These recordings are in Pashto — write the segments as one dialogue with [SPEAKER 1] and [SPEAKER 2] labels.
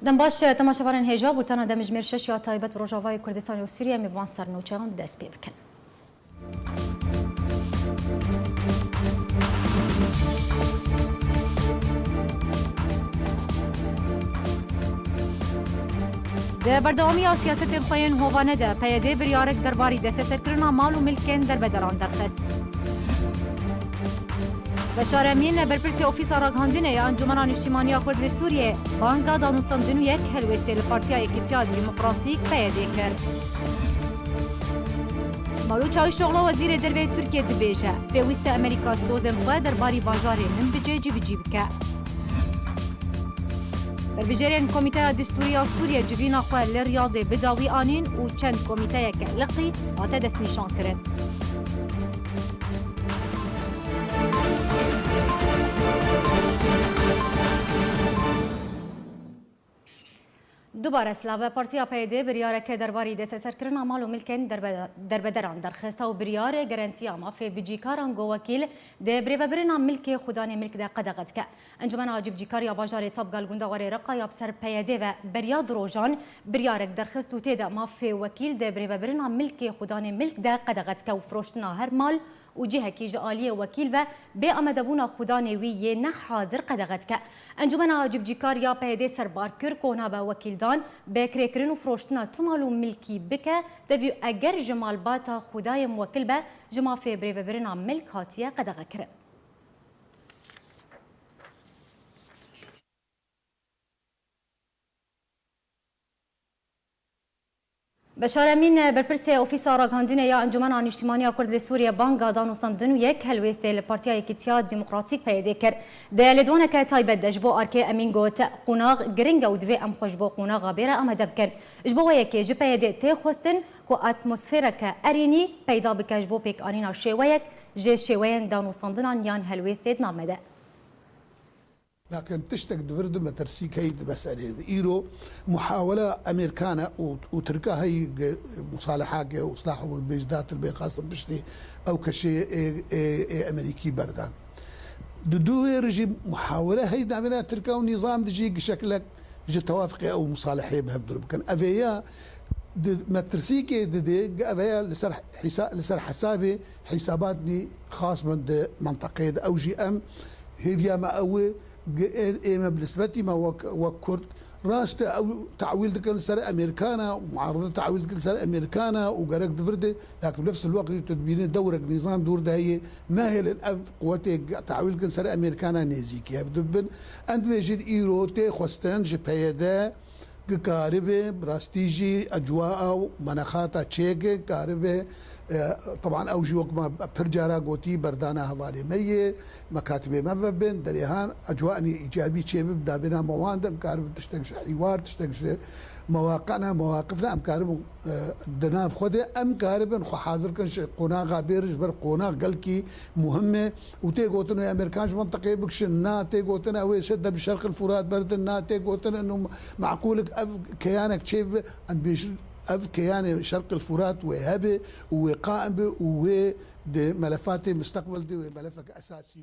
[SPEAKER 1] دنباش تماشاوان هجاب و تنها دمج مرشش یا تایبت روجاوای کردستان و سوریه میبوان سرنوچهان دست پی بکن. ده بردوامی سیاست خوین هوانه ده پیاده بریارک درباری دست سرکرنا مال و ملکن در بدران درخست. بشار امین برپرسی اوفیس آراگاندنه یا انجمن اجتماعی کرد و سوریه بانگا دانستاندن و یک هلوسته لپارتیا اتحاد دموکراتیک پیاده کرد. مالو چاوی شغل وزیر دربه ترکیه دبیجه پیوست امریکا سوزن خواه درباری بانجار من بجه جی بکه. بربجرین کمیته دستوری سوریه جبینا خواه لریاض بداوی آنین و چند کمیته یک لقی آتا دست نشان کرد. دوباره سلاوه پارتیا پیده بریاره که درباری دست سرکرنا مال و ملکن دربدران درخسته و بریاره گارانتی مافی بجیکاران گو وکیل ده بریو برنا ملک خودان ملک ده قدغت که انجمن عجب جیکار یا بازار طبقال گونده واری رقا یا بسر پیده و بریاد روجان بریاره درخست و تیده مافی وکیل ده بریو برنا ملک خودان ملک ده قدغت که و فروشتنا هر مال و جهه کیج عالیه وکیل و به آمدبونا خودان وی نه حاضر قدغت که انجمن عجب جیکار یا پیده سربار کر کونا با وکیل دان به کرکرین و فروشتنا تو مالو ملکی بکه دوی اگر جمال باتا خدای موکل به جما فی بریو برنا ملک هاتیه قدغه کرن. بشار امین برپرسی اوفیس آراگاندنه یا انجمن اجتماعی کرد سوریه بانگا دانستاندن و یک هلوسته لپارتیا اتحاد دموکراتیک پیدا کرد. ده لدوانه که تایبت دجبو آرکه امین گوت قناغ گرینگ و دوی ام خوشبو قناغ بیره آمده بکن. جبو یکی جی پیدا تی خوستن کو اتمسفره که ارینی پیدا بکه جبو پیک آنینا شویک جی شوین دانستاندنان یان هلوسته نامده.
[SPEAKER 2] لكن تشتك دفرد ما ترسيك هي مسألة إيرو محاولة أمريكانا وتركها هي مصالحة وإصلاح بيجدات البين خاصة بشتي أو كشيء أمريكي بردان دو رجيم محاولة هي دعمنا تركها ونظام دجي شكلك جي توافقي أو مصالحة بهالضرب كان أفيا ما ترسيك دي أفيا لسر حسابي حساباتني خاص من منطقة أو جي أم هي فيها ما أوي إما بالنسبة ما وكرت راست أو تعويل ذكر سر أمريكانا ومعارضة تعويل ذكر سر أمريكانا وقرق دفرده لكن بنفس الوقت تدبيرين دورك نظام دور ده هي ناهل الأف قوتي تعويل ذكر سر أمريكانا نيزيك يفدبن أنت ويجد إيرو تي خستان جبهة كاربة براستيجي أجواء ومناخاتها تشيكي كاربة طبعا اوجي وقت ما برجارا قوتي بردانا هوالي مية مكاتبه مبن دريهان اجواءني ايجابي شيء ببدا بنا مواد مكارب تشتغل حوار تشتغل مواقعنا مواقفنا امكارب دناف خده امكارب حاضر كن قناغ بيرج بر قناغ قالكي مهمه وتي قوتنا يا امريكانش منطقه بكشنا تي قوتنا وي شد بالشرق الفرات بردنا تي قوتنا انه معقولك كيانك شيء عند بيش أف كيان شرق الفرات وهبه وقائم وملفات مستقبل دي وملفك أساسي.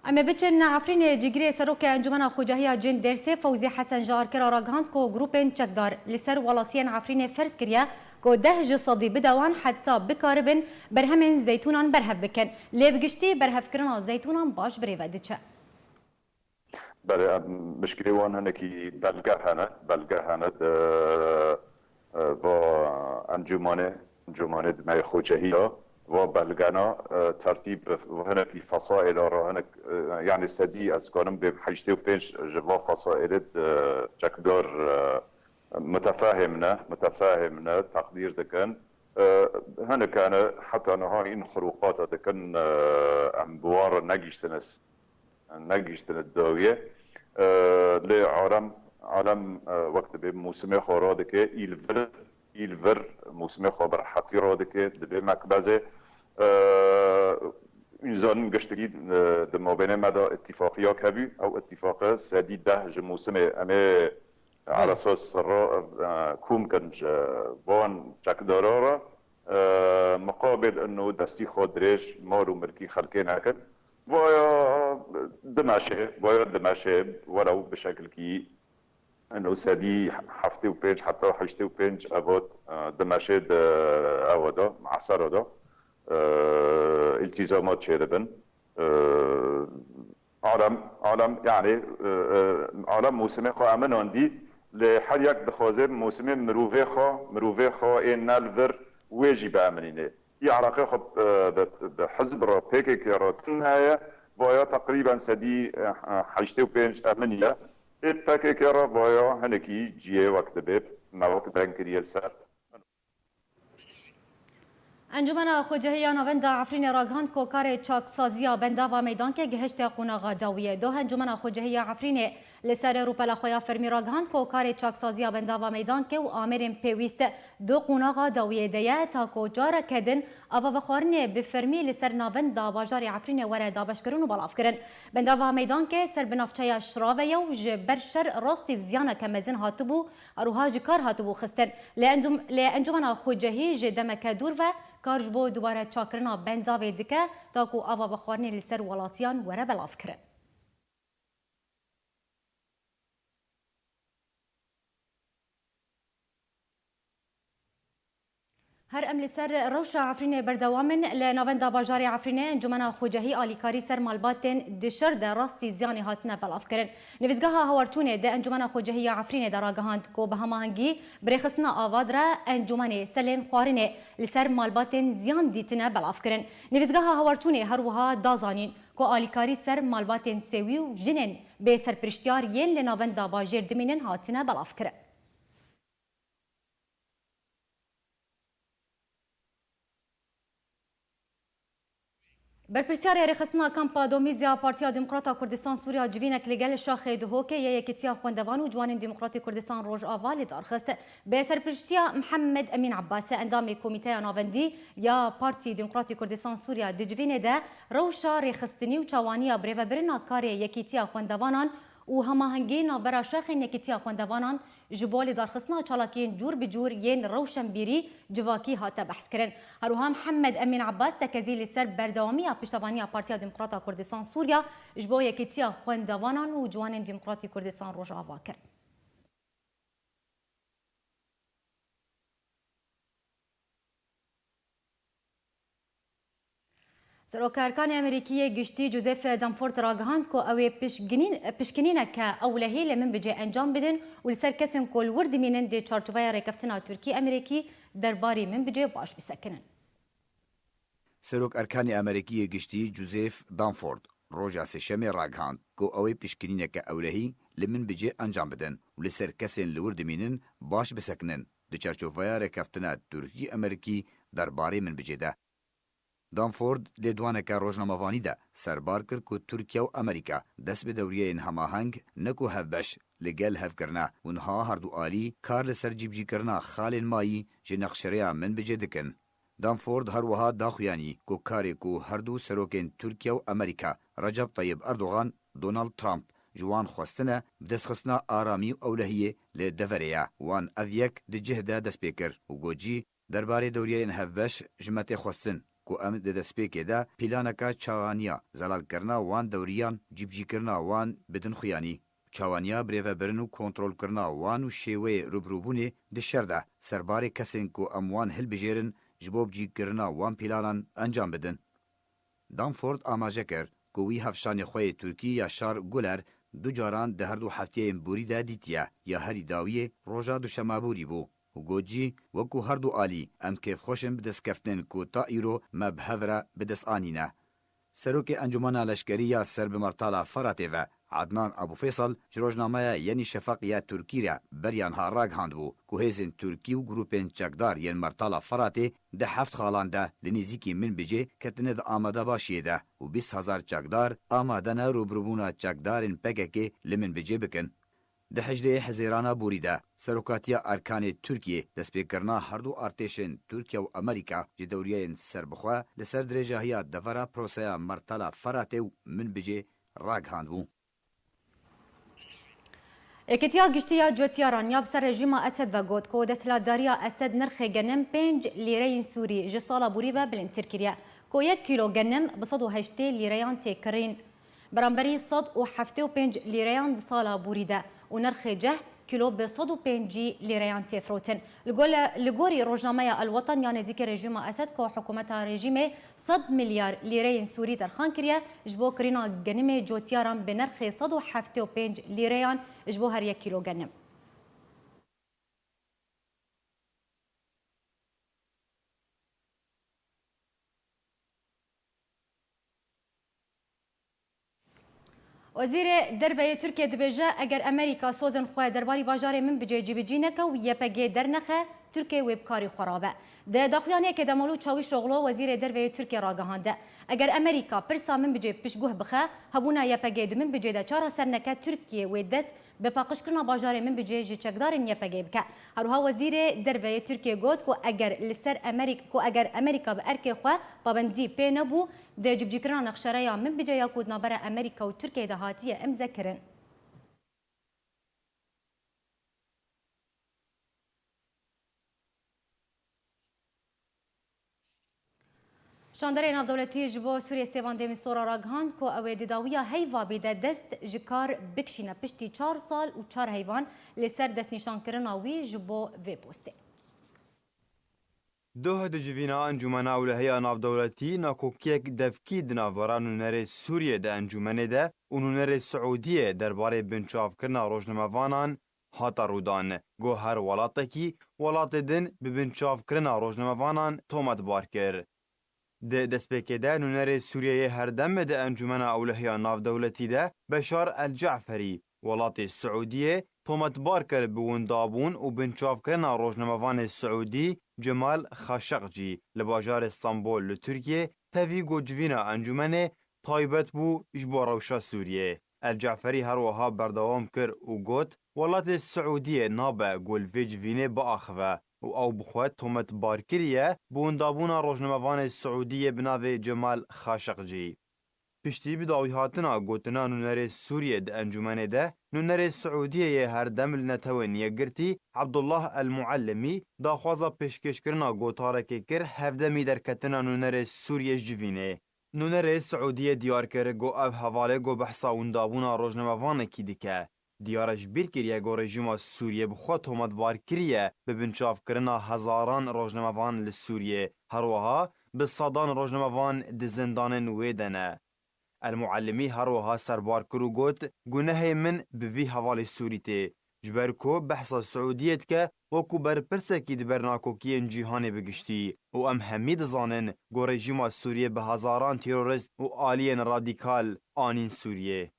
[SPEAKER 1] اما بچن عفرین جگری سروک انجمن خوجاهی جن درسه فوزی حسن جار کرا راگاند کو گروپن چکدار لسر ولاتین عفرین فرض کریا کو دهج صدی بدوان حتی بکاربن برهمن زیتونان برهب بکن لبگشتی برهب کرنا زیتونان باش بریودچه
[SPEAKER 3] بله مشکلی وان هنکی بلگه هنه با انجمانه دمای خوجهی و بلغنا ترتیب هناك فصائل هناك يعني سدي از كانم به 85 جوا فصائل جكدار متفاهمنا تقدير دكن هنا كان حتى نهاية خروقات دكن بوار نجشتن الداوية لعالم وقت به موسم خورا دكه ایلور موسم خبر حتی که دبی مکبزه اینزان گشتگی دم بین مدا اتفاقیا کبی او اتفاق سدی ده موسم امه على اساس را کوم کنج وان چکدارا مقابل انه دستی خود ریش مارو مرکی خلقین هکن ویا دمشه ولو بشکل کی انه سدي حفتي وبيج حتى حشتي وبيج ابوت دمشد اودا معصر دا التزامات شيربن عالم يعني عالم موسمي خا امن عندي لحد يك دخازر موسمي مروفي خا ان نلفر واجب امنينه يعرق خب بحزب را بيك راتنها ويا تقريبا سدي حشتي وبيج امنيه اتاكي كرا بايا هنكي جيه وقت بيب نوك بنكريل سر
[SPEAKER 1] انجمن خوجهی نوند عفرین راگهاند کو کار چاک سازیا بندا و میدان که گهشت قوناغا داویه دو انجمن خوجهی عفرین لسر روپلا خویا فرمی راگهاند کو کار چاک سازیا بندا و میدان که و آمرین پیویست دو قوناغا داویه دیه تا کو جارا کدن اوا بخارنه بفرمی لسر نوند باجار عفرین وره دابشکرون و بالاف کرن بندا و میدان که سر بنافچه شراوه و جبرشر راستی زیانه کمزن هاتبو اروها جکار هاتبو خستن لانجمن خوجهی جدمک دور و کارج بو دوباره چاکرنا بنداوی دکه تا کو آوا بخارنی لسر ولاتیان وره بلاف کرن. هر امل سر روش عفرین بردوامن لنوند باجار عفرینه انجمن خوجهی آلیکاری سر مالباتن دشر در راستی زیانی هاتنه بلاف کرن. نویزگاه هاورچونه ده انجمن خوجهی عفرینه در آگهاند کو به هماهنگی برخصنا آواد را انجمن سلین خوارنه لسر مالباتن زیان دیتنه بلاف کرن. نویزگاه هاورچونه هر وها دازانین کو آلیکاری سر مالباتن سوی و جنن به سرپرشتیار ین لنوند باجر دمینن هاتنه بلاف کرن. برپرسیار رخصتنا کمپا دومیزیا پارتیا دموکراتا کردستان سوریا جوینک لگل شاخ دهوکه یکتیا خوندوان و جوان دموکراتی کردستان روج آوال دارخست به سرپرشتیا محمد امین عباس اندام کمیته ناوندی یا پارتی دموکراتی کردستان سوریا دجوینه ده روشا رخصتنی و چوانی بریو برنا کار یکتیا خوندوانان و هماهنگی نابرا شاخ یکتیا خوندوانان جبال دارخصنا چالاکین جور بجور ین روشن بیری جواکی هاتا بحث کرن هروها محمد امین عباس تکزیل سر بردوامی پشتوانی پارتیا دموکراتا کردستان سوریا جبو یکتیا خوندوانان و جوان دموکراتی کردستان روش آوا کرن سروکارکان امریکی گشتی جوزف دانفورد راگهاند کو اوی پشکنین که اولهی لمن بجه انجام بدن و لسر کسین کل ورد مینن دی چارچوبای رکفتنا ترکی امریکی درباری من بجه باش بسکنن.
[SPEAKER 4] سروک ارکان امریکی گشتی جوزف دانفورد روژا سشمی راگهاند کو اوی پشکنین که اولهی لمن بجه انجام بدن و لسر کسین لورد مینن باش بسکنن دی چارچوبای رکفتنا ترکی امریکی درباری من بجه ده. دانفورد لیدوانکا روزنامه‌وانی ده سربار کرد که ترکیه و امریکا دست به دوریه این هماهنگ نکو هفبش لگل هف کرنا اونها هر دو آلی کار لسر جیبجی کرنا خالین مایی جه نقشریا من بجه دکن. دانفورد هر وها داخویانی که کاری که هر دو سروکین ترکیه و امریکا رجب طیب اردوغان دونالد ترامپ جوان خواستنه بدست خستنا آرامی و اولهیه لدفریا وان اویک ده جهده دست بیکر و گوجی درباره دوریه این هفبش جمعت خواستن کو ام د دسپیکې ده پیلانکا چاوانیا زلال کرنا وان دوریان جیبجی کرنا وان بدن خیانی چاوانیا بریو برنو کنترل کرنا وان و شیوه روبروبونه د شرده سربار کسین کو اموان هل بجیرن جبوب جی کرنا وان پیلانان انجام بدن. دانفورد آماجه کر کوی هفشان خوی ترکی یا شار گولر دو جاران ده هر دو هفته بوری ده دیتیا یا هری داویه روژا دو شمابوری بو. و گوجی وکو هردو آلی ام کیف خوشم بدست کفتن کو تا ایرو مبهورا بدست آنینه. سروک انجمن لشکری یا سرب مرتالا فراتی و عدنان ابو فیصل جروجنامه یعنی شفاق یا ترکی را بریان ها راگ هاند بو که هیزن ترکی و گروپین چکدار ین مرتالا فراتی ده 7 خالان ده لنیزیکی من بجه کتنه ده آماده باشیه ده و 20,000 چکدار آماده نه روبروبونا چکدارین پکه لمن بجه بکن. ده حجده حزیرانا بوریده سروکاتیا ارکان ترکیه دسپیکرنا هردو ارتشن ترکیه و امریکا جدوریه سربخوا لسر درجه هیا دفرا پروسیا مرتالا فراتی و من بجه راگ هاند بو.
[SPEAKER 1] اکتیا گشتیا جوتیاران یا بسر رژیم اسد و گوت کو دستلاتداری اسد نرخ گنم 5 لیره سوری ج سالا بوری و بلند ترکیه کو 1 کیلو گنم ب 108 لیره تکرین برانبری 175 لیره سالا بوریده و نرخ جه کیلو ب 105 لیره تفروتن لگوری روزنامه الوطن یعنی ذکر رژیم اسد کو حکومت رژیم 100 میلیارد لیره سوری در خان کریه جبو کرینا گنم جوتیاران به نرخ 175 لیره جبو هر 1 کیلو گنم. وزیر دربه ترکیه دبیجه اگر امریکا سوزن خواه درباری باجار من بجه جیبجینه که و یپگه درنخه ترکیه ویبکاری خرابه. ده داخلیانه که دمالو چاویش رغلو وزیر دربه ترکیه راگهانده. اگر امریکا پرسا من بجه پشگوه بخه هبونا یپگه دمن بجه ده چارا سرنکه ترکیه و دست به پاقش کرنا باجار من بجه جی چکدارن یپگه بکه. هروها وزیر دربه ترکیه گوت که اگر امریکا به ارک خواه پابندی پی نبو ده جبجی کرنا نقشره یا من بجه یا کود نابر امریکا و ترکیه ده هاتیه امزکرن. شاندر نافدولتی جبو سوریه استیوان دمیستورا راگهان کو او دیداویا هیوا بیده دست جکار بکشینه پشتی 4 سال و 4 هیوان لسر دست نشان کرنا وی جبو وی پوسته.
[SPEAKER 5] دو هد جوینا انجمن اولهی نافدولتی ناکوکیک دفکی دنافوران نونر سوریه ده انجمنه ده و نونر سعودیه درباره بنچاف کرنا روزنامه‌وانان هاتا رودان گو هر ولاتکی ولات دن ببنچاف کرنا روزنامه‌وانان تومت بارکر. ده دسپیکه ده نونر سوریه هر دم ده انجمن اولهی نافدولتی ده بشار الجعفری ولات سعودیه تومت بارکر بوندابون و بنچاف کرنا روزنامه‌وان سعودی جمال خاشقجی لباجار استانبول لترکیه تاوی گوجوینا انجمن تایبت بو اجبو روشا سوریه. الجعفری هر وها بردوام کر و گوت ولات سعودیه نابه گلویج وینه با آخوه و او بخواه تومت بارکریه بوندابونا روزنامه‌وان سعودیه بناوه جمال خاشقجی. پشتی بداوی هاتنا گوتنا نونر سوریه ده انجمنه ده نونر سعودیه هر دم لنتوین یگرتی عبدالله المعلمی دا خوازا پیشکش کرنا گوتارکی کر هفدمی در کتنا نونر سوریه جوینه. نونر سعودیه دیار کر گو او حواله گو بحثا وندابونا روزنامه‌وان کی دیکه. دیارش بیر کریه گو رژیم سوریه بخوا تومت بار کریه به بنچاف کرنا هزاران روزنامه‌وان لسوریه هروها به صدان روزنامه‌وان دزندان ویدنه. المعلمی هروها سربار کرو گوت گناه من بوی حوال سوریته جبرکو بحث سعودیت که وکو بر پرسکی دبرناکوکین جیهانی بگشتی و ام همید زانن گو رژیم سوریه به هزاران تیروریست و آلین رادیکال آنین سوریه.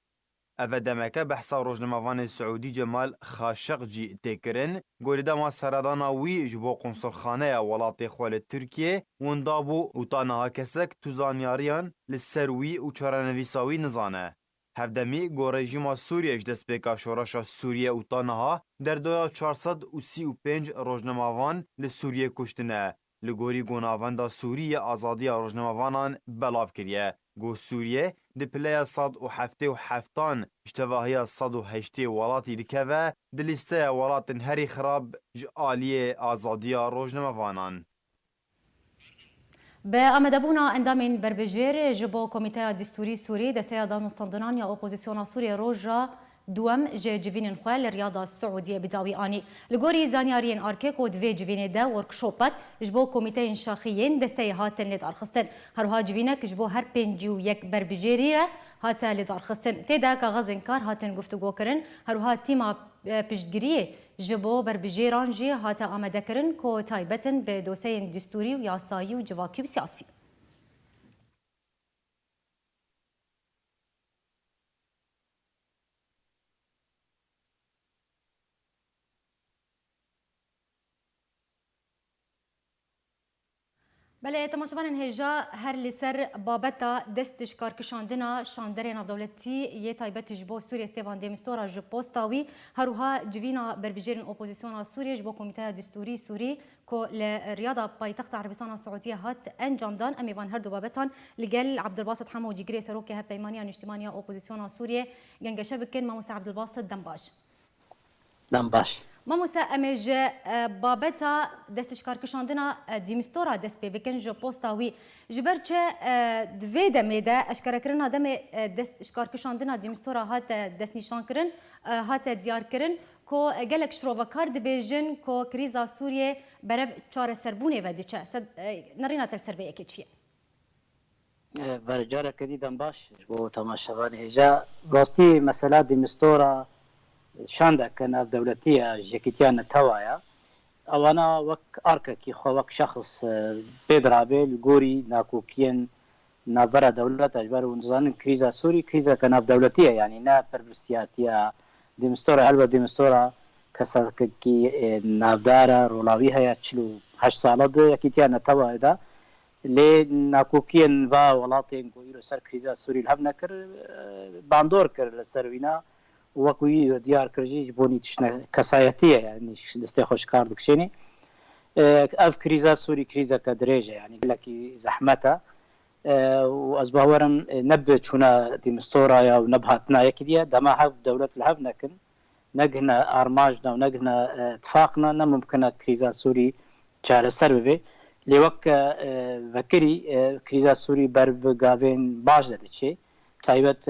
[SPEAKER 5] اوه دمکه بحثا روزنامه‌وان سعودی جمال خاشقجی تکرن گوریده ما سردانا وی جبو قنصلخانه ولات خوال ترکیه وندابو و تانها کسک توزانیاریان لسروی و چارنویساوی نزانه. هفدمی گو رژیم سوریه دست بکا شورش سوریه و تانها در 435 روزنامه‌وان لسوریه کشتنه. لگوری گوناوند سوریه آزادی روزنامه‌وانان بلاف کریه. گو سوریه دی پلی 177 اشتواهی 108 ولاتی دکوه دلیسته ولات هری خراب آلیه آزادی روزنامه‌وانان.
[SPEAKER 1] به آمدبونا اندامین بربجیر جبو کمیته دستوری سوری دسته دانستاندنان یا اپوزیسیون سوری روژا دوم جوینن خواه لریاضه السعودیه بداوی آنی لگوری زانیارین آرکه کود وی جوینه ده ورکشوپت جبو کمیته شاخیین دسته هاتن لید آرخستن هرها جوینک جبو هر 51 بربجیری را هاتا لید آرخستن تیدا که غاز انکار هاتن گفتگو کرن هرها تیما پشتگیری جبو بربجيران جي هاتا آمدكرن كو تايبتن بدوسين دستوري وياسايي وجواكيو سياسي. بله تماشاوان هجا هر لسر بابتا دست شکار کشاندنا شاندر نافدولتی یه تایبت جبو سوریه استیوان دمستورا جپوستاوی هروها جوینا بربجیرن اپوزیسیون سوریه جبو کمیته دستوری سوری کو لرياضه پایتخت عربستان السعوديه هات انجام دان امیوان هر دو بابتان لقال عبد الباسط حمو جيجري سروكي هبيمانيا اجتماعيه اپوزيسيون سوريا جنگشه بكن ماموس عبد الباسط دنباش ماموسا امج بابتا دست شکار کشاندنا دیمستورا دست به بکن جو پوستاوی جبرچه دوی دمیده اشکار کرنا دم دست شکار کشاندنا دیمستورا هات دست نشان کرن هات دیار کرن کو گلک شروفکار دبیجن کو کریزا سوریه برف چار سربونه و دیچه صد نرینا تل سربه یکی چیه
[SPEAKER 6] برجاره کدی دنباش بو تماشاوان هجا راستی مسئله دیمستورا شانده كان دولتية جاكيتيان توايا أوانا وك أرككي خو وك شخص بيدرابيل غوري ناكوكيان نابرا دولة أجبار ونظام كريزا سوري كريزا كان دولتية يعني نا برسياتية ديمستورا هلبا ديمستورا كساكي نابدارا رولاويها يتشلو 8 سالة جاكيتيان توايا دا لي ناكوكيان با ولاتين غويرو سر كريزا سوري الهب نكر باندور كر سروينا وكوي ديار كرجي بوني تشنا كسايتيه يعني دستي خوش كار دكشيني اف كريزا سوري كريزا كدريجه يعني لكي زحمتها وازباورن نبت شنا دي مستورا يا ونبهتنا يكديه دما حب دوله الهب نكن نجنا ارماجنا ونجنا اتفاقنا ممكن كريزا سوري شال سربي لوك فكري كريزا سوري برب غافين باج دتشي تایبەت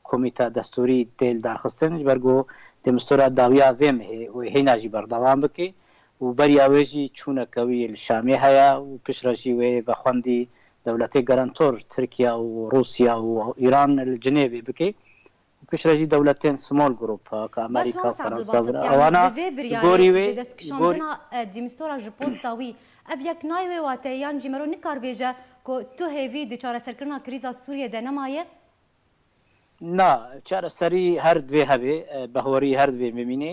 [SPEAKER 6] کۆمیتە دەستوری تێل داخستن بەرگۆ دمستۆرا داویا وێم و هێناژی بەردەوام بکەی و بەریاوێژی چوونەکەوی شامێ هەیە و پشرەژی وێ بە خوەندی دەولەتی گەرانتۆر تورکیا و رووسیا و ئیران جنێوێ بکەی و پشرەژی دەولەتێن سمۆل گروپ کە ئەمریکا و فەرەنسا ئەوانە گۆری وێ
[SPEAKER 1] دیمستۆرا ji پۆستاوی ev yek nayê wate yan jî mero nikar bêje ku tu hêvî di çareserkirina krîza Sûriyê de nemaye
[SPEAKER 6] نا چارەسەری هەر دوێ هەبێ بەهۆری هەر دوێ ببینێ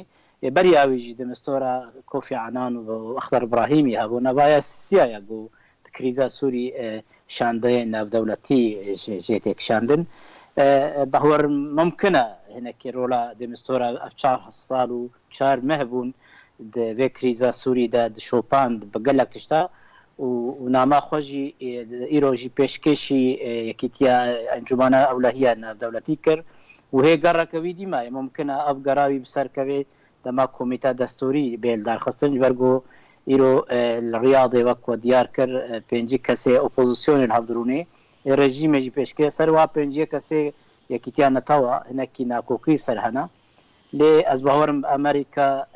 [SPEAKER 6] بەریاویژی دمستۆرا کۆفی عنان و ئەختەر ئیبراهیمی هەبوو نەبایە سیایە بوو کریزا سووری شاندەیە ناودەوڵەتی ژێتێک شاندن بەهۆر ممکنە هێنەکی ڕۆلا دمستۆرا 4 ساڵ و 4 مەه بوون vê krîza Sûrî de dişopand bi gelek tişta û nama xwe jî îro jî pêşkêşî yekîtiya encûmena ewlehiya navdewletî kir û hê gereke wî dîme mumkin e ev gera wî bi ser keve dema komîte destûrî bêl darxistin ji ber got îro li Riyadê wek ku diyar kir 5 kesê opozisyonên hevdirûnê rejîmê jî pêşkê ser wa 5 kesê yekîtiya netawa hinekî nakokî ser hene lê ez bawerim Amerîka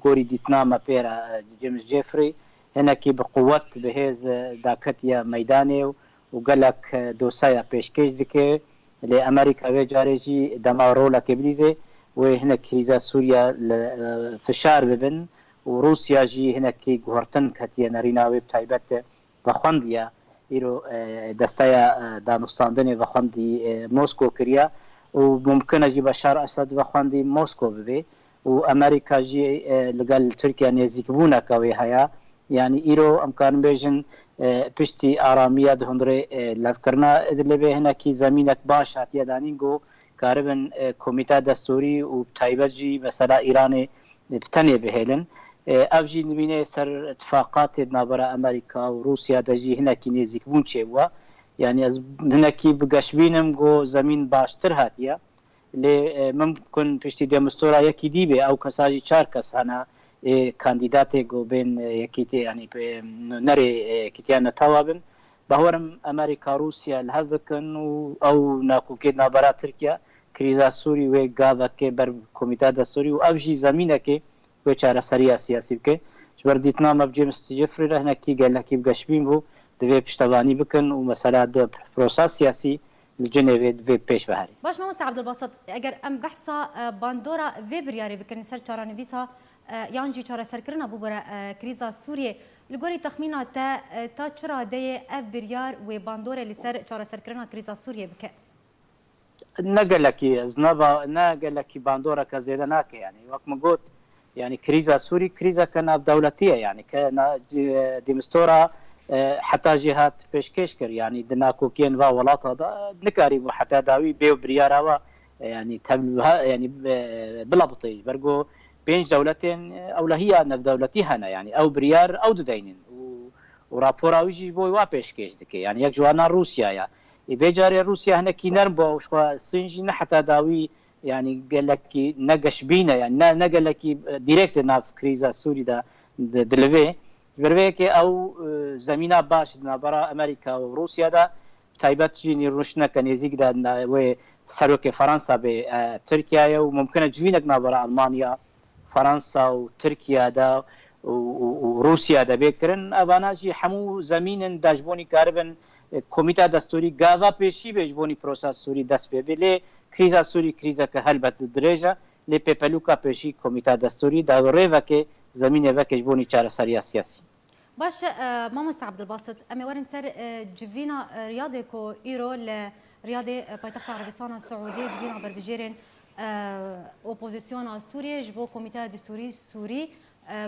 [SPEAKER 6] gorî dîtina me pêre James Jeffrey hinekî bi quwet bi hêz daketiya meydanê û gelek dosaya pêşkêş dike lê Amerîka vê carê jî dema rolekê bilîzê wê hinek krîza Sûriya li fişar bibin û Rûsya jî hinekî guhertin ketiye nerîna wê bi taybet vexwendiye îro desteya danûstandinê vexwendî Moskow kiriye û mumkin e jî Beşar Esed vexwendî Moskow bibe û Amerîka jî li gel Tirkiye nêzîkbûneka wê heye yani îro em karin bêjin piştî aramiya di hundirê levkirina Idlibê hinekî zemînek baş hatiye danîn got karibin komîte destûrî û taybet jî mesela Îranê bi tenê bihêlin ev jî nibîne ser ittifaqatê navbera Amerîka û Rûsya de jî hinekî nêzîkbûn çêbûye yani ez hinekî bi geşbînim got zemîn baştir hatiye lê mimkin piştî demistora yekî dîbê ew kesa jî 4 kes hene کاندیداتێک گۆبێن یەکیتێ ینی نەرێ یەکیتیان نەتەوا بن بەهۆرم ئەمریکا رووسیا لە هەڵ بکەن و ئەو ناکۆکێت نابەرا تورکیا کریزا سووری وێ گاڤەکێ بەر کۆمیتا دەستوری و ئەو ژی زەمینەکێ وێ چارەسەریە سیاسی بکە بەردیتنا مە جێمس جێفری رە هەنێکی گەلەکی بگەشبین بوو دەوێ پشتەوانی بکەن و مەسەلا پرۆسا سیاسی لجنێوێ دوێ پێش بەهاری
[SPEAKER 1] باش مامۆستا عەبدولباسط ئەگەر ئەم بەحسا باندۆرا vê biryarê bikin ser çaranivîsa یان جی چارەسەرکردنا بۆ بەرە کریزا سووریێ li gorî texmîna te ta çira deyê ev biryar wê bandorê li ser çareserkirina krîza Sûriyê bike?
[SPEAKER 6] نگلکی از نگلکی باندورا که زیاده نکه یعنی وقت مگوت یعنی کریزا سوری کریزا که ناب دولتیه یعنی که دیمستورا حتی جهات پیشکش کر یعنی دناکوکین و ولاتا دا نکاری و حتی داوی بیو بریارا و یعنی تبلوها یعنی بلا بطیج برگو بینج دولتین اولهیه ناب دولتی هنه یعنی او بریار او ددینین و راپوراویجی بوی و پیشکش دکه یعنی یک جوانا روسیا یا بجاري روسيا هنا كي نربو وشوا سنجي نحتا داوي يعني قال لك نقش بينا يعني نقل لك ديريكت ناف كريزا سوري دا دلوي بربيك او زمينا باش برا امريكا وروسيا دا تايبات جيني روشنا كان يزيك دا و سروك فرنسا بتركيا وممكن جوينك برا المانيا فرنسا وتركيا دا وروسيا دا بكرن ابانا جي حمو زمين داجبوني كاربن کمیته دستوری گاوا پیشی بجبونی پروسس سوری دست ببله کریزا سوری کریزا که حل بد درجه لی پیپلوکا پیشی کمیته دستوری داوره و که زمینه و که جبونی چاره سری سیاسی
[SPEAKER 1] باش مامست عبدالباسط امی ورن سر جوینا ریاضی کو ایرو ل ریاضی پایتخت عربستان السعودی جوینا بربجیرن اپوزیسیون سوریه جبو کمیته دستوری سوری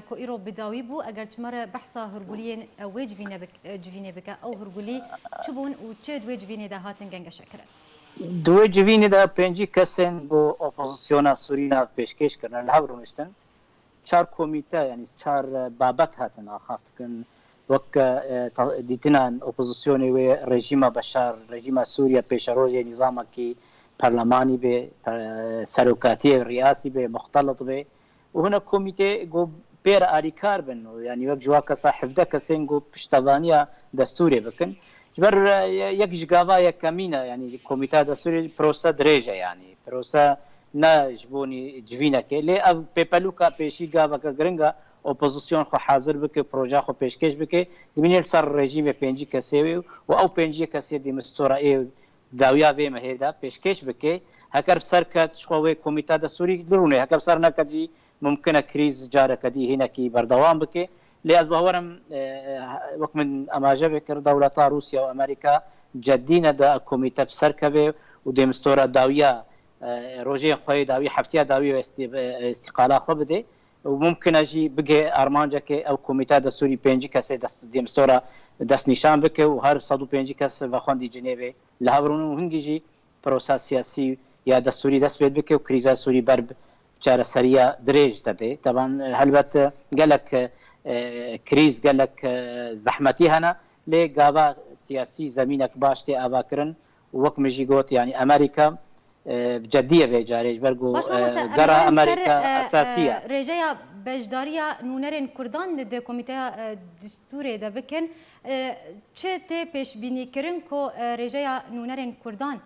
[SPEAKER 1] کو ایرو بداوی بو اگر چمر بحثا هرگولین و جوینه بک او هرگولی چبون و چه دو جوینه ده هاتن گنگ شکر
[SPEAKER 6] دو جوینه ده پنجی کسن بو اپوزیسیون سورینا پیشکش کردن لهورونشتن چهار کمیته یعنی چهار بابت هاتن آخافت کن وک دیتنان اپوزیسیون و رژیم بشار رژیم سوریا پیشروز نظام کی پارلمانی به سروکاتی ریاسی به مختلط به و هنا کمیته گو بیر آریکار بن یعنی وقت جواک صاحب ده کسین گو پشتوانیا دستوری بکن جبر یک جگاوا یک کمینه یعنی کمیته دستوری پروسه دریجه یعنی پروسه نه جبونی جوینه که لی او پیپلوکا پیشی گاوا که گرنگا اپوزیسیون خو حاضر بکه پروژه خو پیشکش بکه دمینیر سر رژیم پنجی کسی و او پنجی کسی دی مستورا ای داویا به مهدا پیشکش بکه هکر سر کت شوی کمیته دستوری درونه هکر سر نکدی ممکنه کریز جاره کدی هنا کی بردوام بکه لی از باورم وقت من اماجه بکر دولتا روسیا و امریکا جدین دا کمیته بسر کبه و دی مستورا داویا روجه خوی داوی هفته داوی استقاله خو بده و ممکن اجی بگه ارمانجه که او کمیته دستوری پنجی کسی دست دی مستورا دست نشان بکه و هر 105 کس و خوندی جنیو لهورون هنگیجی پروسه سیاسی یا دستوری دست بید بکه و کریزا سوری برب چاره سریع دریج داده طبعا البته گلک کریز گلک زحمتی هنا لی گاوا سیاسی زمینک باشتی آوا کرن وقت مجی گوت یعنی امریکا جدیه به جاری برگو گرا امریکا اساسیه
[SPEAKER 1] رجایا بجداریا نونرن کردان د کمیته دستوری ده بکن چه ته پیش بینی کرن کو رجایا نونرن کردان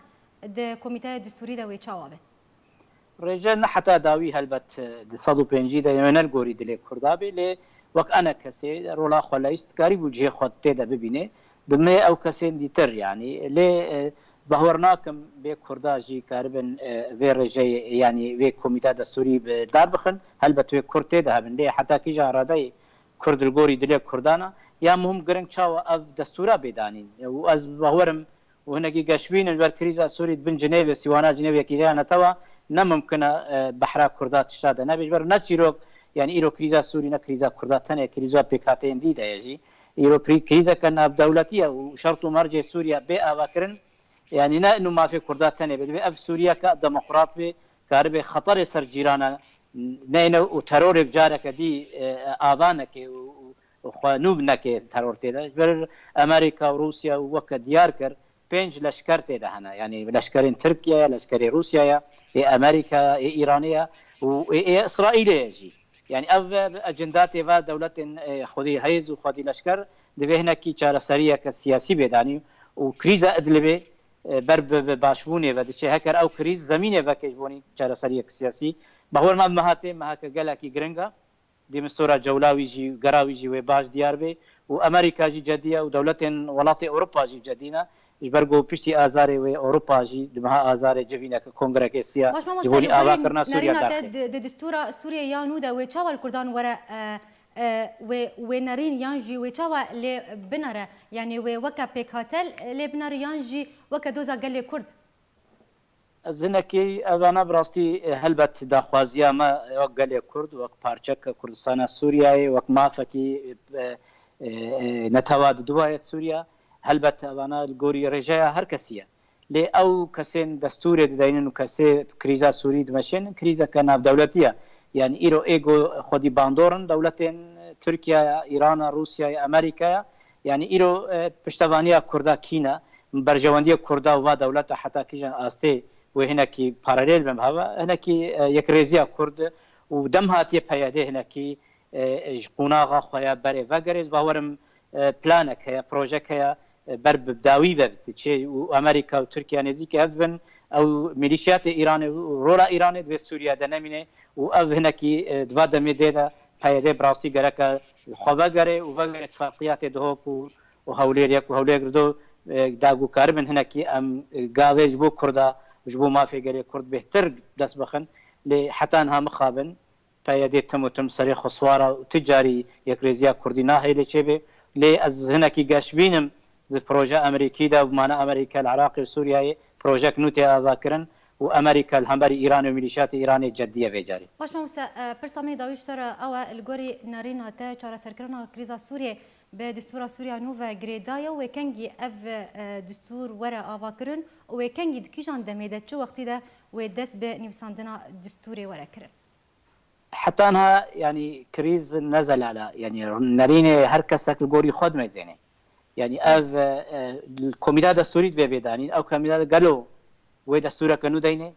[SPEAKER 1] د کمیته دستوری ده وی چاوابه
[SPEAKER 6] رجا نه حتی داوی هلبت 105 ده یمنل گوری دل کردابه لی وقت انا کسی رولا خلاص کاری بوجه خود ته ده ببینه دمه او کسی دیتر یعنی لی باورناکم به کرداجی کاربن و رجای یعنی و کمیته دستوری دار بخن هلبت و کرده ده بن لی حتی کی جاراده کرد الگوری دل کردانا یا مهم گرنگ چاو اف دستورا بدانین و از باورم و هنگی گشوین البر کریزا سوری بن جنیو سیوانا جنیو کی جانا توا نممکنه بحرا کردات شاده نبیجبر نچیرو یعنی ایرو کریزا سوری نه کریزا کرداتنه کریزا پیکاتین دیده یجی ایرو کریزا کنا دولتیه و شرط مرج سوریا به اواکرن يعني نا انه ما في كردات ثانيه بل سوريا كديمقراط كارب خطر سر جيرانا نينا وترور بجارك دي اذانك وخنوبنك ترور تيدا امريكا وروسيا وك دياركر بنج لشكر تيدا هنا يعني لشكرين تركيا لشكر روسيا امريكا ايرانيه واسرائيل يجي يعني اجندات و دولت خودي هيز وخودي لشكر دبه هنا كي چاره سريه كسياسي بداني وكريزه ادلبه برب باشبونه و دچه هکر او کریز زمینه و کجبونی چاره سری سیاسی بهور ما مهاته مهاک گلکی گرنگا دی مستورا جولاوی جی گراوی جی و باش دیار به و امریکا جی جدیه و دولت ولات اوروبا جی جدینا جبرگو پشتی آزاری و اروپا جی دمها آزار جوینا که کنگره کسیا
[SPEAKER 1] باش ما
[SPEAKER 6] جوونی آوا کرنا سوریا
[SPEAKER 1] نرينا
[SPEAKER 6] داخل
[SPEAKER 1] دستور سوريا يانودا ويتشاوا الكردان ورا ونرين يانجي ويتشاوا لي بنره يعني وكا بيكاتل لي بنر يانجي وكا دوزا قال لي كرد
[SPEAKER 6] زنکی اوانا براستی هلبت داخوازیا ما وقت گلی کرد وقت پارچک کردستان سوریای وقت مافکی نتواد دوایت سوریا هلبت اوانا الگوری رجایا هر کسیه لی او کسین دستور دینن و کسی کریزا سوری دمشن کریزا کناف دولتیه يعني إيرو إيجو خدي باندورن دولتين تركيا إيران روسيا أمريكا يعني إيرو بشتوانية كردا كينا برجواندية كردا وما دولتها حتى كيجان آستي وهنا كي باراليل بمهوا هنا كي يكريزيا كرد ودمها تي بياده هنا كي جبوناغا خويا بري فاغريز باورم بلانك هي بروجيك هي برب بداوي بتشي وأمريكا وتركيا نزيك أذبن او ميليشيات ايران رولا ايران دو سوريا دنمينه و او هناكي دوا دمي ديدا پايده براسي گرك خوا گره و وغير اتفاقيات دهوك و هوليريك و هولير دو داغو كاربن هناكي ام غاويج بو كردا جبو ما في گره كرد بهتر دس بخن لحتى انها مخابن پايده تم سري خسواره تجاري يكريزيا كردينا هي لچبه لي از هناكي گاشبينم بروجه امريكي دا بمعنى امريكا العراق وسوريا بروجكت نوتي اذاكرن وامريكا الهمبري ايران وميليشيات ايراني جديه بجاري
[SPEAKER 1] باش موسى برسامي داويش ترى او الجوري نارينا تا چارا سركرنا كريزا سوريا بدستور سوريا نوفا غريدايا وكانجي اف دستور ورا اذاكرن وكانجي دكيجان دميده شو وقت ده ودس بنفساندنا دستوري ورا كرن
[SPEAKER 6] حتى انها يعني كريز نزل على يعني نارينه هركسك الجوري خد ما زينه يعني اف الكوميدا الدستوري بيداني او كوميدا قالوا و دستور کنو دینه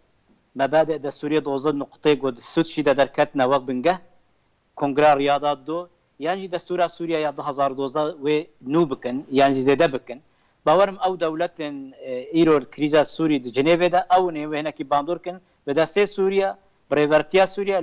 [SPEAKER 6] مبادئ دستوری 12 نقطه گود سود شده در کتنا وقت بنگه کنگره ریاضات دو یعنی دستور سوریا یا 2012 و نو بکن یعنی زیاده بکن باورم او دولت ایرو کریزا سوری د جنیو ده او نه وهنا کی باندور کن به دسته سوریا بريفرتيا سوريا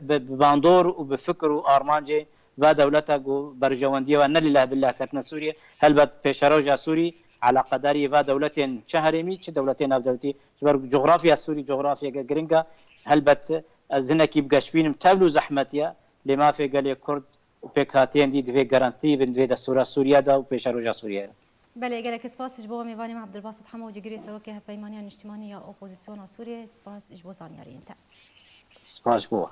[SPEAKER 6] بباندور وبفكر وارمانجي و دولتها جو برجوانديه وان لله بالله كتنا سوريا هل بيشروجا سوري على قدري و دولتين شهرمي تش دولتين اف دولتي جغرافيا سوري جغرافيا جرينجا هل بت زنكي بقشبين تابلو زحمتيا لما في قال كرد وبيكاتين دي في جارانتي بين دي دستور سوريا دا وبيشروجا سوريا
[SPEAKER 1] بله قالك سپاس جبو میوانی عبد الباسط حمو جگری سروکی پیمانی اجتماعی اپوزیسیون سوریه سپاس جبو زانیاری انت
[SPEAKER 6] سپاس جبو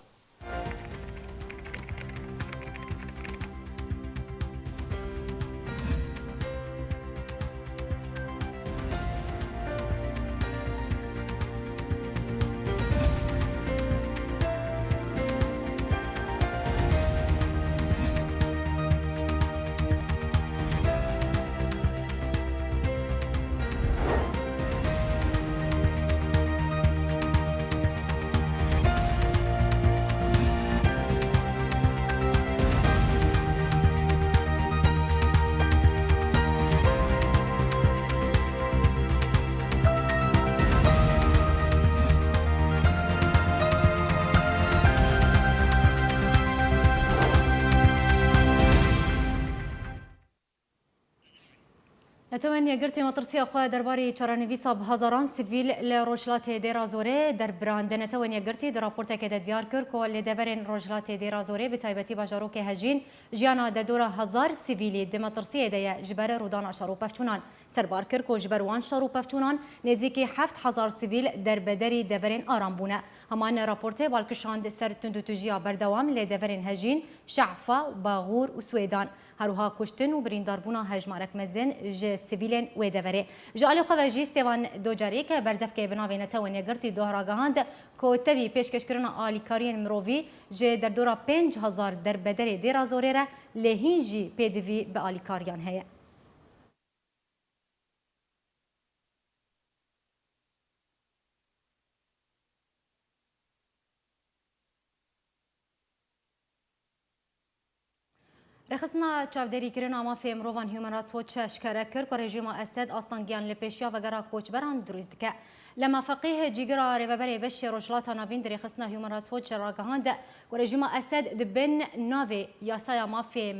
[SPEAKER 1] نتواني قرتي مطرسي أخوة درباري چارانویسا بهزاران سیویل لروجلات دیرا زوره در برانده نتواني قرتي در راپورتا که دیار کر که لدورین روجلات دیرا زوره بتایبتی باجارو که هجین جیانا دورا هزار سیویلی دمطرسي دیا جبر رودان شارو پفچونان سربار کر که جبروان شارو پفچونان نزیکی 7000 سیویل در بدری دورین آرام بونه همان راپورتا بالکشاند سر تندوتوجیا بردوام لدورین هجین شعفا باغور و سویدان هروها کشتن و برینداربونا هجمارک مزن ج سیویلن و دوره جالو خواجی استوان دوجاری که بردف که بناوی نتوانی گرتی دوهراگاهاند که تبی پیشکش کردن آلیکارین مروی ج در دورا 5000 در بدر دیرا زوره را لهینجی پیدوی به آلیکاریان هیا رخصنا چاودری کردن اما فی امروان هیومن رایتس واچ اشکره کرد که رژیم اسد آستانگیان لپیشیا و گرا کوچبران دروست که لما فقيه جيجرا ريبري بشي روجلاتا نافين دري خصنا هيومن رايتس واتش راغاهاند ورژیم اسد دبن ناوي یاسایا مافی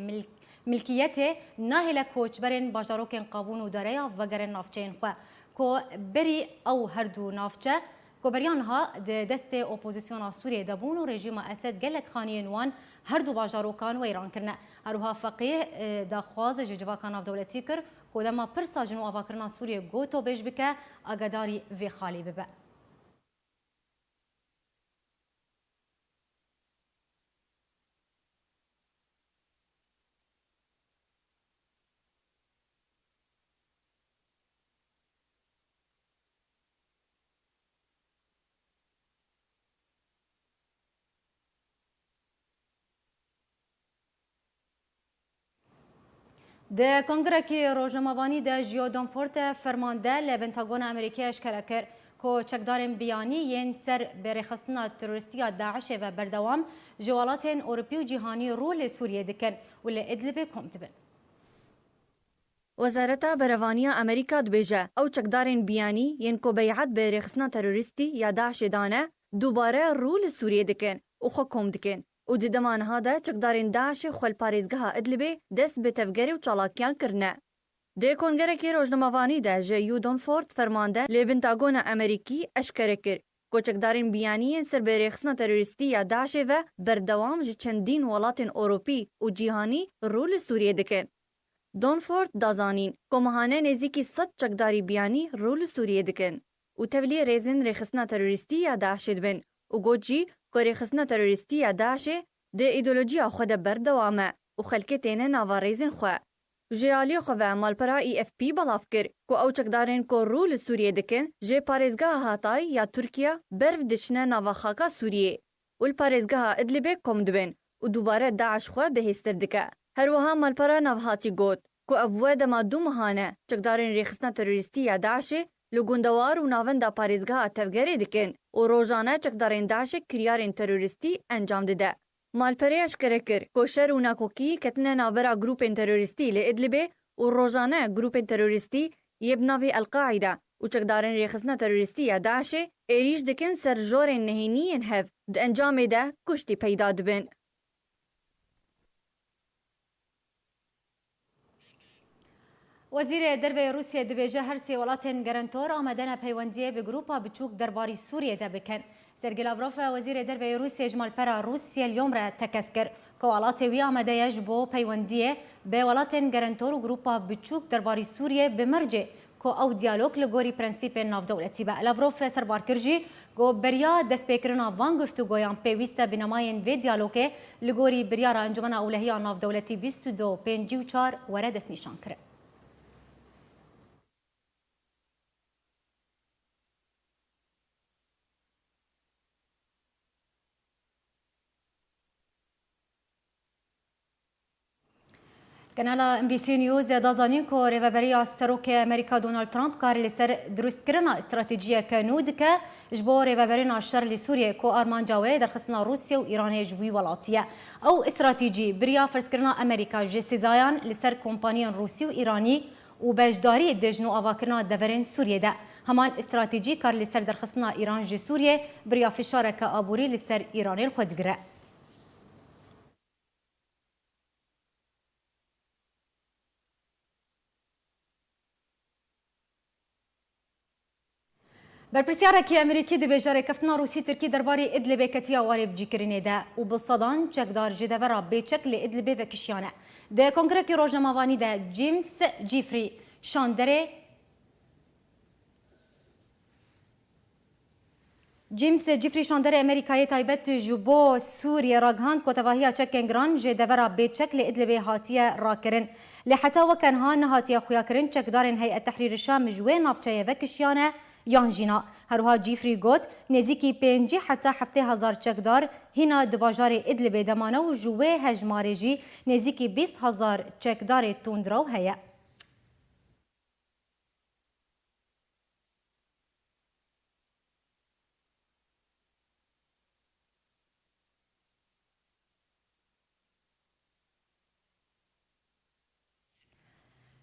[SPEAKER 1] ملکیت ناهل کوچبرن باجاروکن قابون و داریا وگرن نافچین خو کو بری او هر دو نافچه کو بریانها دست اپوزیسیون سوریه دبون و رژیم اسد گلک خانیین وان هر دو باجاروکان و ایران کرنه هروها فقیه دخواز جواکان اف دولتی کر کو دما پرسا جنو اواکرنا سوریه گوتو بیش بکه اگداری وی خالی ببه د کنگرکی روزنامه‌وانی د ژیو دانفورت فرمانده ل پنتاگون امریکا اشکره کرد که چکدارن بیانی ین سر برخستنا تروریستی داعش و بردوام جوالات اروپی و جهانی رول سوریه دکن و ل ادلب کمت بن.
[SPEAKER 7] وزارتا بروانیا امریکا دبیجه او چکدارن بیانی ین کو بیعت برخستنا تروریستی یا داعش دانه دوباره رول سوریه دکن و خو کم دکن. و د دمانها ده چکدارین داعش خل پاریزگاه ادلبه دست به تفگری و چالاکیان کرنه. ده کنگرکی روزنامه‌وانی ده ژیو دانفورت فرمانده ل پنتاگون امریکی اشکره کرد که چکدارین بیانی سر برخصنا تروریستی یا داعش و بردوام ج چندین ولات اروپی و جهانی رول سوریه دکن. دانفورت دازانین که ماهانه نزدیکی 100 چکداری بیانی رول سوریه دکن و تولی ریزن رخصنا تروریستی یا داعش دبن و گوجی که رخصنا تروریستی یا داعش ده ایدولوژی خود بردوامه و خلکتینه ناواریزن خو. جیالی خو و مالپرا اف پی بلاف کر که او چکدارین که رول سوریه دکن جه پارێزگاha هاتای یا ترکیه برف دشنه ناواخاکا سوریه و الپارێزگاha ادلبه کم دبن و دوباره داعش خو بهستر دکه. هروها مالپرا نوهاتی گوت که ابوه دما دو مهانه چکدارین رخصنا تروریستی یا داعش لگوندوار و ناوندا پارێزگاha تفگری دکن و روزانه چکدارین داعش کریارین تروریستی انجام دده. مالپره اشکره کر که شر و ناکوکی کتنه نابرا گروپین تروریستی لی ادلبه و روزانه گروپین تروریستی یبناوی القاعده و چکدارین رخصنا تروریستی یا داعش ایریش دکن سر جورین نهینین هف ده انجام ده کشتی پیدا دبن.
[SPEAKER 1] وزیر دربه روسیه دبیجه هر سی ولاتن گرانتور آمدن پیوندیه به گروپا بچوک درباری سوریه ده بکن. سرگی لاوروف وزیر دربه روسیه اجمال پرا روسیه اليوم را تکس کر که ولات وی آمده یجبو پیوندیه به ولاتن گرانتور و گروپا بچوک درباری سوریه بمرجه که او دیالوگ لگوری پرنسیپ ناف دولتی با. لاوروف سربار کرجی گو بریا دست پیکرنا وان گفتو گویان پیوسته بنماین وی دیالوگه لگوری بریا را انجمن اولهی ناف دولتی 2254 ورد دست نشان کرد. کانال ام بی سی نیوز دازانین که ریوبری سروک امریکا دونالد ترامپ کاری لسر درست کردن استراتژی کنود که جبور ریوبری ناشر لسوریه که آرمان جاوی در خصنا روسیه و ایران جوی ولاتیه او استراتژی بریا فرض کردن امریکا جسیزایان لسر کمپانیان روسی و ایرانی و بجداری دجنو آواکرنا دورین سوریه ده همان استراتژی کار لسر در خصنا ایران ج سوریه بریا فشار که آبوری لسر ایرانی خودگره. برپرسیارێکی ئەمریکی دەبێژە ڕێکەفتنا رووسی ترکی دەربارەی ئیدلبێ کەتیە وارێ بجیکردنێدا و بسەدان چەکدار ji devera bêçek lê Idlibê vekişiyane. Di Kongrekî Rojnamavanî de James Jeffrey Shandere Amerîkayê taybet ji bo Sûriye ragihand ku tevahiya çekên giran ji devera bêçek lê Idlibê hatiye rakirin. Lê heta wekenha nehatiye xuyakirin çekdarên Heyet Tehrîrî Şam ji wê navçeyê vekişiyane یان جینا هروها جیفری گوت نزیکی 5 حتی 7,000 چکدار هینا دباجار ادلب دمانه و جوه هجماره جی نزیکی 20,000 چکدار توندراو هیا.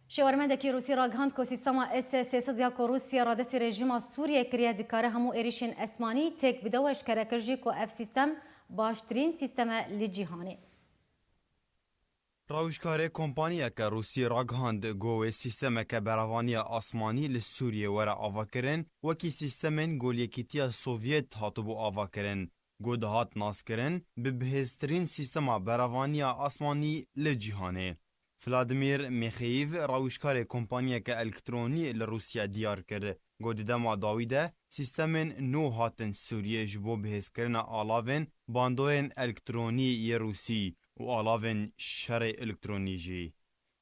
[SPEAKER 1] شوارمندکی روسی راگهاند که سیستم اس-300 یا که روسیه را دست رژیم سوریه کریه دکاره همو ایریشن اسمانی تک بدوش کره کرجی که اف سیستم باشترین سیستم لجیهانه.
[SPEAKER 5] راوشکار کمپانیک روسی راگهاند گوه سیستمک براوانی آسمانی لسوریه وره آوا کرن وکی سیستمن گولیکیتیا سوویت هاتو بو آوا کرن. گود هات ناس کرن به بهسترین سیستما براوانی آسمانی لجیهانه. فلادیمیر میخییف راوشکار کمپانیک الکترونی لروسیا دیار کرد. گود دما داویده سیستمن نو هاتن سوریه جبو بهست کرن آلاوین باندوین الکترونی روسی و آلاوین شر الکترونیجی.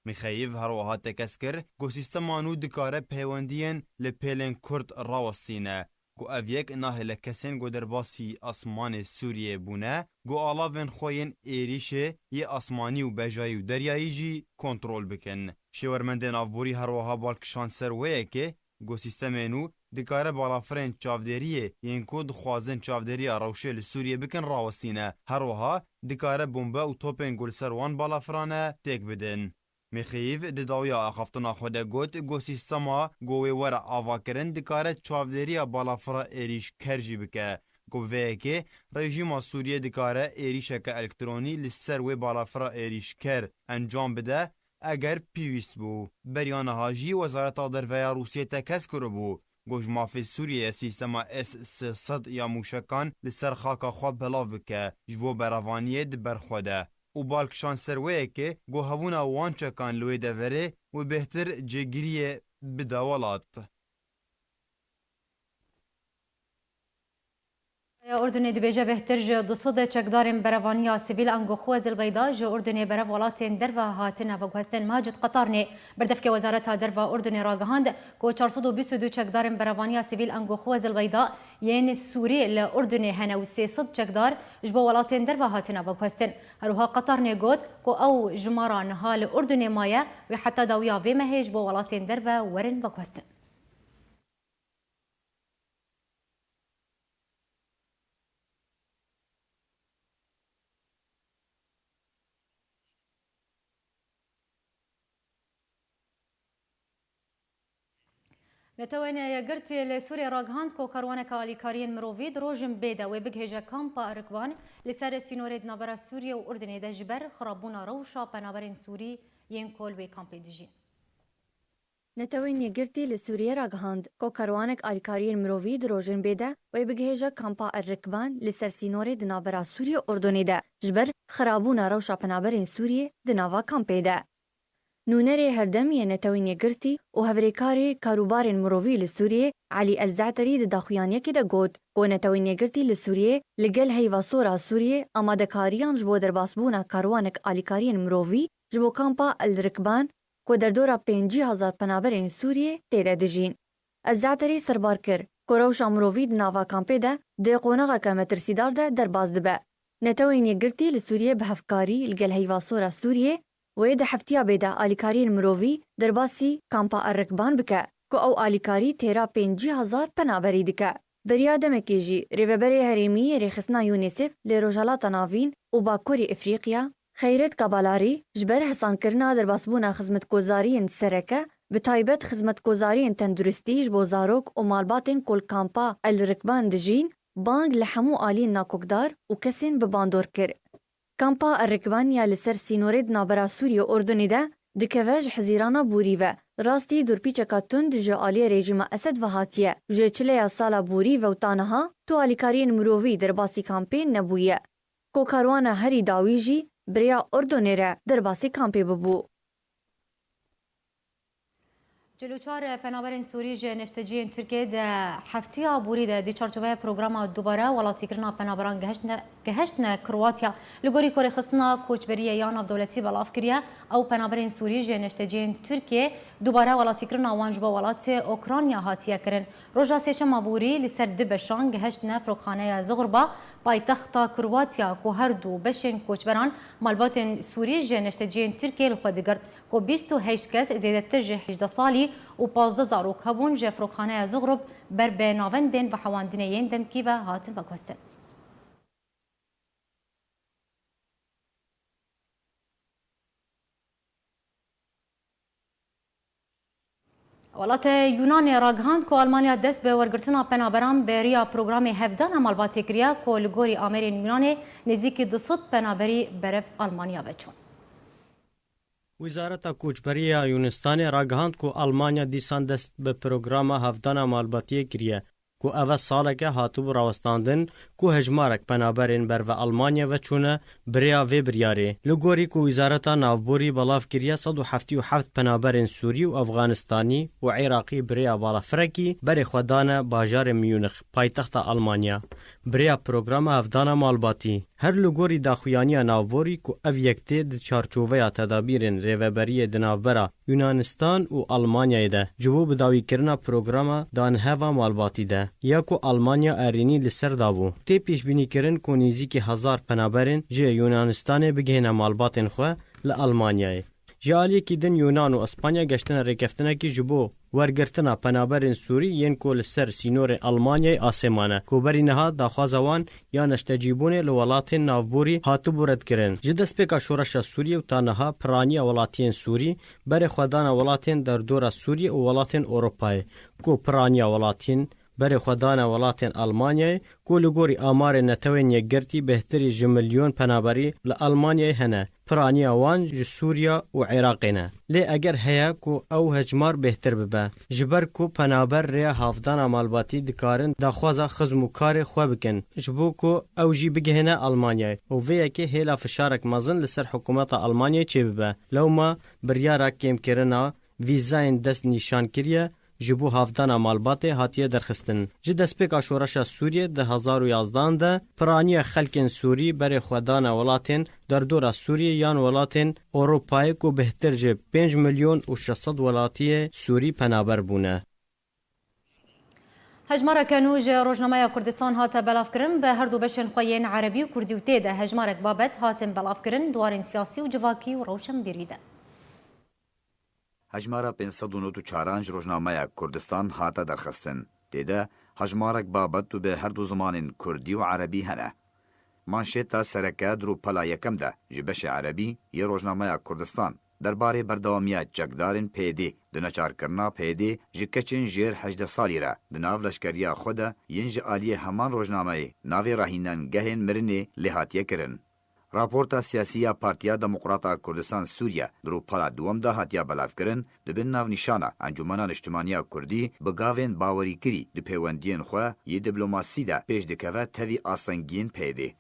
[SPEAKER 5] میخییف هر وها تکس کرد گو سیستمانو دکاره پیوندین لپیلن کرد راوستینه. گو اویک ناه لکسین گو درباسی آسمان سوریه بونه گو آلاوین خوین ایریشه یه آسمانی و بجایی و دریایی جی کنترول بکن. شورمندین افبوری هر وها بالکشان سرویه که گو سیستمینو دکاره بالافرین چاودریه یین کود خوازن چاودریه روشه لسوریه بکن راوستینه. هر وها دکاره بمبه و توپین گل سروان بالافرانه تک بدن. میخییف دداویا اخفتنا خود گوت گو سیستما گوی ور آوا کرن دکاره چاودریه بالافرا ایریش کرجی بکه. گو ویکه رژیم سوریه دکاره ایریشک الکترونی لسر و بالافرا ایریش کر انجام بده اگر پیوست بو. بریان هاجی وزارت درویا روسیه تکس کرو بو. گوش مافی سوریه سیستما S-300 یا موشکان لسر خاکا خواب بلاو بکه جبو براوانیه دبر خوده. و بالکشان سرویه که گو هبونا وانچکان لوی دوره و بهتر جگریه بدولات.
[SPEAKER 1] اردن دبیجه بهتر جه دصد چکدارن براوانیا سیویل انگو خوز البیضا جه اردن براولاتین درو هاتن و گوستن ماجد قطارنی بردفک وزارت درو اردن راگهاند گو 422 چکدارن براوانیا سیویل انگو خوز البیضا یین سوری لاردن هنا و 300 چکدار جبو ولاتین درو هاتن و گوستن هروها قطارنی گود گو او جماران حال اردن مایا و حتی داویا بمه جبو ولاتین درو ورن و گوستن. نتوان يقرتي لسوريا راغهاند كو كاروانك اليكاريين مروفيد روجم بيدا وبجهجا كامبا ركبان لسار سينوريد نابرا سوريا واردن دا جبر خرابونا روشا بنابرين سوري ينكول وي كامبي ديجي
[SPEAKER 7] نتوان يقرتي لسوريا راغهاند كو كاروانك اليكاريين مروفيد روجم بيدا وبجهجا كامبا الركبان لسار سينوريد نابرا سوريا واردن دا جبر خرابونا روشا بنابرين سوريا دنافا كامبي دا نونري هردمية نتوين يقرتي وهفريكاري كاروبارين مروفي لسوريا علي الزعتري داخويانيا كده قود كو نتوين يقرتي لسوريا لقل هيفا صورة سوريا اما دكاريان جبو درباسبونا كاروانك آليكاريين مروفي جبو كامبا الركبان كو دردورا 50,000 پنابرين سوريا تيدا دجين. الزعتري سربار كر كو روشا مروفي دنافا كامبي ده دي قونغا كمترسيدار ده درباس دبا. نتوين يقرتي لسوريا بهفكاري لقل هيفا صورة سوريا ويدا حفتيا بيدا آليكارين مروفي درباسي كامبا الركبان بكا كو او آليكاري تيرا 50,000 پنابري دكا. بريا دمكيجي ريفبري هريمي ريخسنا يونيسف لروجالات نافين وباكوري افريقيا خيرت كابالاري جبر حسان كرنا درباسبونا خزمت كوزارين سركة بتايبت خزمت كوزارين تندرستي جبو زاروك ومالباتين كل كامبا الركبان دجين بانج لحمو آلين ناكوكدار وكسين بباندور كر. كامبا الركبانيا لسر سينوريد نابرا سوريا أردني ده دكواج حزيرانا بوريفا راستي دوربيچكا تند جو آلي ريجيما أسد وهاتية جو چليا سالا بوريفا وطانها تو آليكارين مروفي درباسي كامبين نبوية كو كاروانا هري داويجي بريا أردني را درباسي كامبي ببو.
[SPEAKER 1] جلوچار پنابرین سوری جه نشتجین ترکیه ده هفتیا بوری ده دی چارچوبه پروگرام دوباره ولاتی کرنا پنابران گهشتن کرواتیا لگوری کوری خستنا کوچبریه یا ناف دولتی بلاف کریه او پنابرین سوری جه نشتجین ترکیه دوباره ولاتی کرنا وانجبا ولات اوکراینیا هاتیه کرن روژا سیشم بوری لسر دبشان گهشتن فروخانه زغربا پایتخت کرواتیا کو هر دو بشن کوچبران مالبات سوری جه نشتجین ترکیه الخودگرد کو 28 کس زیادتر جه 18 سالی و 15 زاروک هبون جه فروخانه زغرب بر به ناوندن و حواندنین دمکی و هاتن و کستن. ولات یونان راگهاند کو آلمانیا دست به ورگرتنا پنابران بریا پروگرام هفدان مالباتی کریا کو لگوری آمرین یونان نزدیک 200 پنابری برف آلمانیا بچون.
[SPEAKER 8] وزارت کوچبری یونستان راگهاند کو آلمانیا دیسان دست به پروگرام هفدانا مالباتی کریه کو اول ساله که هاتو راوستاندن کو هجمارک پنابرین بر و آلمانیا و چونه بریا و بریاره لگوری کو وزارت نافبوری بلاف کریه 177 پنابرین سوری و افغانستانی و عراقی بریا بالا فرکی بر خودانه باجار میونخ پایتخت آلمانیا بریا پروگرام هفدانا مالباتی هر لگوری داخویانی نافبوری کو اف یکته د چارچوبه تدابیرن ریوبری دنابرا یونانستان و آلمانیا ده جواب داوی کرنا پروگرام دان هوا مالباتی ده یا کو آلمانیا ارینی لسر دابو تی پیش بینی کرن کو نزدیک 1000 پنابرین جه یونانستان بگهنه مالباتن خو ل آلمانیا جالی کی دن یونان و اسپانیا گشتن رکفتنه کی جبو ورگرتنا پنابرین سوری ین کو لسر سینور آلمانیا آسمانه کو بری نه داخوازوان یا نشتجیبون لولات نافبوری هاتو برد کرن جدس پک شورش سوری و تنها پرانی ولاتین سوری بر خدان ولاتین در دور سوری و ولاتین اروپای کو پرانی ولاتین بر خدان ولاتین آلمانیا کو لگوری آمار نتوین یگرتی بهتری جملیون پنابری ل آلمانیا هنه پرانی وان ج سوریا و عراقنا لی اگر هيا کو او هجمار بهتر ببه جبر کو پنابر ریا حافظان مالباتی دکارن داخوازا خزمو کار خو بکن جبو کو او جی بگهنه آلمانیا او وی کی هلا فشارک مازن لسر حکومت آلمانیا چی ببه لو ما بریارا کیم کرنا ویزاین دست نشان کریه جبو هفدان مالبات هاتیه درخستن جدس پک شورش سوریه ده 2011 ده پرانی خلکن سوری بر خودان ولاتن در دور سوریه یان ولاتن اروپای کو بهتر جه 5 میلیون و 600 ولاتی سوری پنابر بونه
[SPEAKER 1] هجمارة كانوج روجنامه كردستان هات بلافكرن به هر دو بشن خوين عربي و كردي و تيده هجمارة بابت هاتن بلافكرن دوارن سياسي و جواكي و روشن بريده
[SPEAKER 4] هجمارا 594 روزنامه کردستان هاتا درخستن دیده هجمارک بابت به هر دو زمان کردی و عربی هنه مانشیتا سرکه درو پلا یکم ده جبش عربی یه روزنامه کردستان درباره بردوامیت جگدارن پیدی دنچار کرنا پیدی جکچن جیر 18 سالی را دناو لشکریا خود ینج آلیه همان روزنامه ناوی راهینن گهن مرنه لحاتیه کرن راپورتا سیاسی پارتیا دموکراتا کردستان سوریا درو پالا دوم ده هاتیا بلاف کرن دبن ناو نشانه انجمنان اجتماعی کردی بگاوین باوری کری د پیوندین خو ی دیپلماسی ده پیش دکوه توی آستنگین پیده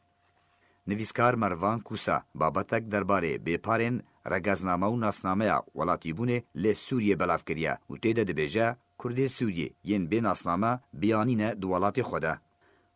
[SPEAKER 4] نویسکار مروان کوسا بابتک درباره بیپارن رگزنامه و ناسنامه ولاتیبونه ل سوریه بلاف کریه و تیده دبیجه کردی سوریه ین بین ناسنامه بیانین دولات خوده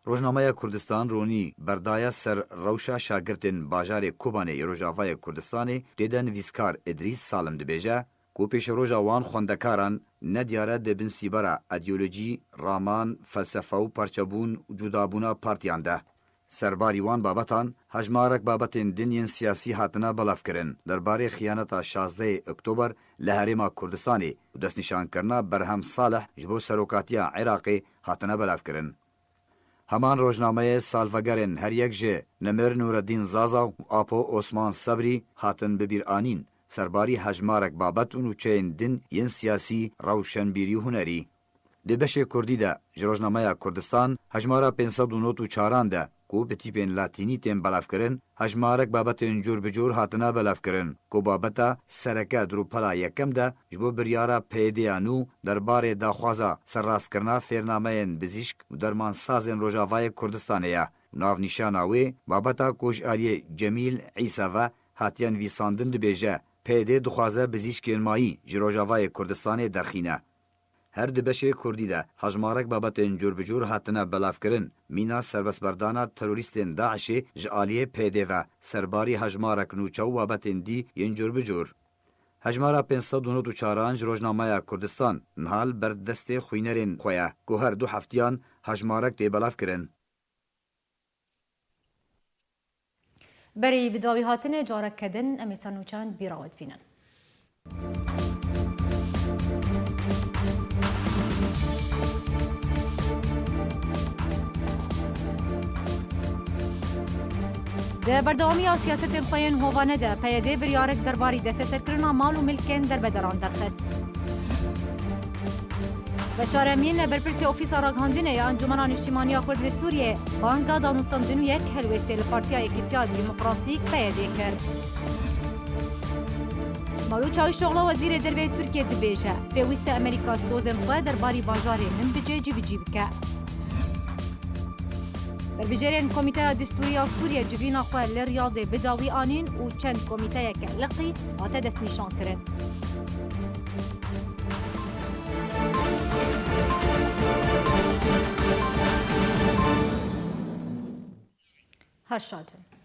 [SPEAKER 4] روزنامه کردستان رونی بردایه سر روشا شاگردن باجار کوبانه روجاوای کردستان دیده نویسکار ادریس سالم دبیجه کو پیش روجا وان خوندکاران ندیاره دبن سیبرا ایدئولوژی رامان فلسفه و پرچبون جدابونا پارتیانده سرباری وان بابتان هجمارک بابتن دنین سیاسی هاتنا بلاف کرن درباره خیانت 16 اکتبر لهرما کردستانی و دست نشان کرنا برهم صالح جبو سروکاتیا عراقی هاتنا بلاف کرن همان روزنامه سالفگرن هر یک جه نمر نورالدین زازا و آپو عثمان صبری هاتن ببیر آنین سرباری هجمارک بابت و چین دن ین سیاسی روشنبیری و هنری دبش کردی ده روزنامه کردستان هجمارا 594 ده کو بتیپن لاتینی تیم بلاف کرن هجمارک بابت جور بجور هاتنا بلاف کرن کو بابتا سرکه درو پلا یکم ده جبو بریارا پیدیانو درباره داخوازا سرراست کرنا فرنامین بزیشک و درمان سازن روجاوای کردستانیا ناو نشاناوی بابتا کوش آلی جمیل عیساوا هاتیان ویساندن دبیجه پیده دخوازه بزیشکین مایی جروجاوای کردستان درخینه هر دبشه کردی ده هجمارک بابت جور بجور هاتنا بلاف کرن مینا سربسبردانا تروریستین داعش جعالیه پیده و سرباری هجمارک نوچو بابت دی ین جور بجور هجمارا 594 روزنامه کردستان نهال بر دست خوینرین خویا که هر دو هفتیان هجمارک دی بلاف کرن
[SPEAKER 1] بری بداوی هاتن جارک کدن امیسان نوچان بیراود بینن ده بردوامی سیاست خوین هوانه ده پیاده بریارک درباری دست سرکرنا مال و ملکن در بدران درخست بشار امین برپرسی اوفیس راگهاندنه یا انجمنان اجتماعی کرد سوریه بانگا دانستاندن و یک هلوسته لپارتیا یکیتیا دموکراتیک پیاده کرد مالو چاوشوغلا وزیر دروی ترکیه دبیجه پێویستە ئەمریکا سۆزن خۆ دەرباری باژارێ من بجێ جیبجی بکە. بربژێرên Komîteya Distûriya Sûriye civîna xwe li Riyadê bidawî anîn û çend komîteyeke liqî hate destnîşankirin. Her şadın.